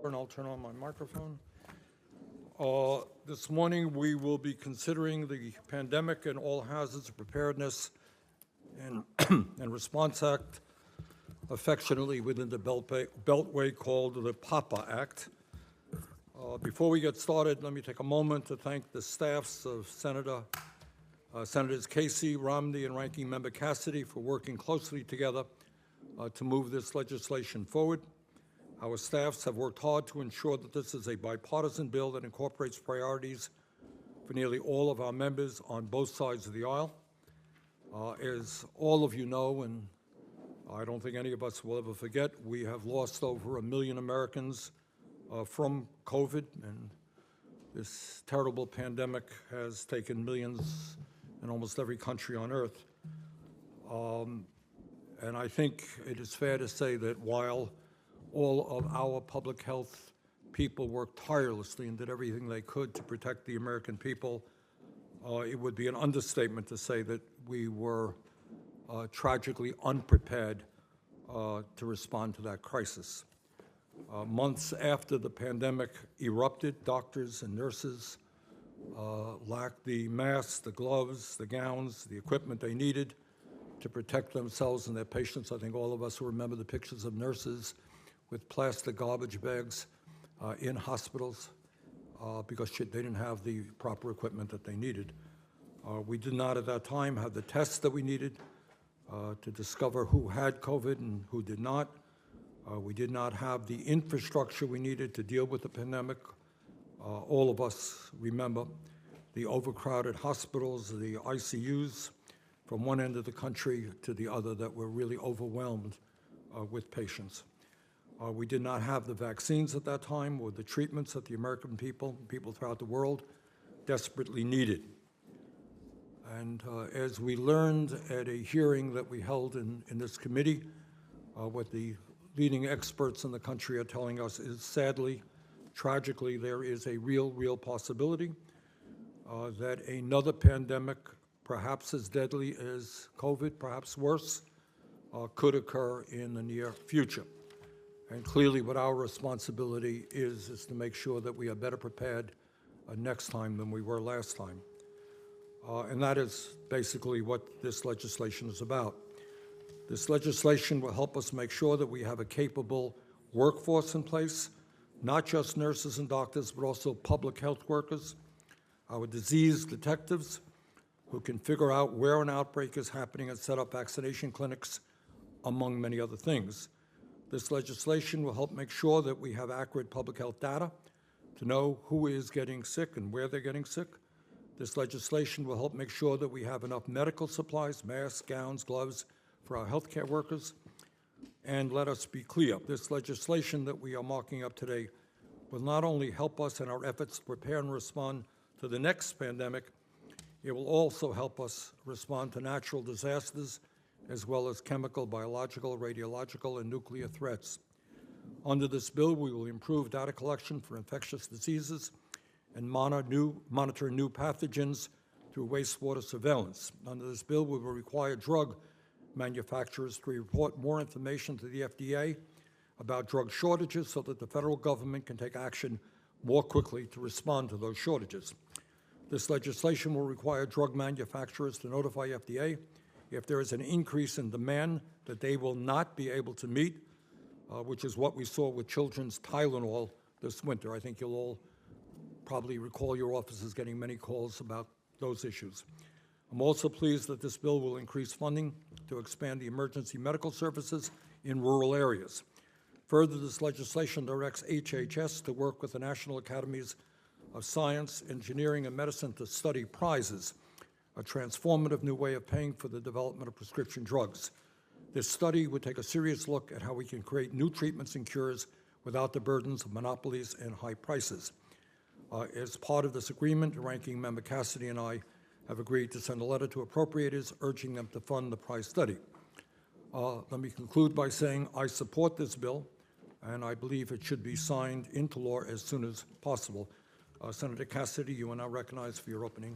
and I'll turn on my microphone. This morning we will be considering the Pandemic and All Hazards Preparedness and, and Response Act, affectionately within the Beltway called the PAPA Act. Before we get started, let me take a moment to thank the staffs of Senators Casey, Romney, and Ranking Member Cassidy for working closely together to move this legislation forward. Our staffs have worked hard to ensure that this is a bipartisan bill that incorporates priorities for nearly all of our members on both sides of the aisle. As all of you know, and I don't think any of us will ever forget, we have lost over 1 million Americans from COVID, and this terrible pandemic has taken millions in almost every country on earth. And I think it is fair to say that while all of our public health people worked tirelessly and did everything they could to protect the American people, it would be an understatement to say that we were tragically unprepared to respond to that crisis. Months after the pandemic erupted, doctors and nurses lacked the masks, the gloves, the gowns, the equipment they needed to protect themselves and their patients. I think all of us remember the pictures of nurses with plastic garbage bags in hospitals because they didn't have the proper equipment that they needed. We did not at that time have the tests that we needed to discover who had COVID and who did not. We did not have the infrastructure we needed to deal with the pandemic. All of us remember the overcrowded hospitals, the ICUs from one end of the country to the other that were really overwhelmed with patients. We did not have the vaccines at that time or the treatments that the American people throughout the world desperately needed. And as we learned at a hearing that we held in this committee, what the leading experts in the country are telling us is sadly, tragically, there is a real possibility that another pandemic, perhaps as deadly as COVID, perhaps worse, could occur in the near future. And clearly what our responsibility is to make sure that we are better prepared next time than we were last time. And that is basically what this legislation is about. This legislation will help us make sure that we have a capable workforce in place, not just nurses and doctors, but also public health workers, our disease detectives, who can figure out where an outbreak is happening and set up vaccination clinics, among many other things. This legislation will help make sure that we have accurate public health data to know who is getting sick and where they're getting sick. This legislation will help make sure that we have enough medical supplies, masks, gowns, gloves for our healthcare workers. And let us be clear, this legislation that we are marking up today will not only help us in our efforts to prepare and respond to the next pandemic, it will also help us respond to natural disasters as well as chemical, biological, radiological, and nuclear threats. Under this bill, we will improve data collection for infectious diseases and monitor new pathogens through wastewater surveillance. Under this bill, we will require drug manufacturers to report more information to the FDA about drug shortages so that the federal government can take action more quickly to respond to those shortages. This legislation will require drug manufacturers to notify FDA if there is an increase in demand that they will not be able to meet, which is what we saw with children's Tylenol this winter. I think you'll all probably recall your offices getting many calls about those issues. I'm also pleased that this bill will increase funding to expand the emergency medical services in rural areas. Further, this legislation directs HHS to work with the National Academies of Science, Engineering, and Medicine to study prizes, a transformative new way of paying for the development of prescription drugs. This study would take a serious look at how we can create new treatments and cures without the burdens of monopolies and high prices. As part of this agreement, Ranking Member Cassidy and I have agreed to send a letter to appropriators urging them to fund the prize study. Let me conclude by saying I support this bill, and I believe it should be signed into law as soon as possible. Senator Cassidy, you are now recognized for your opening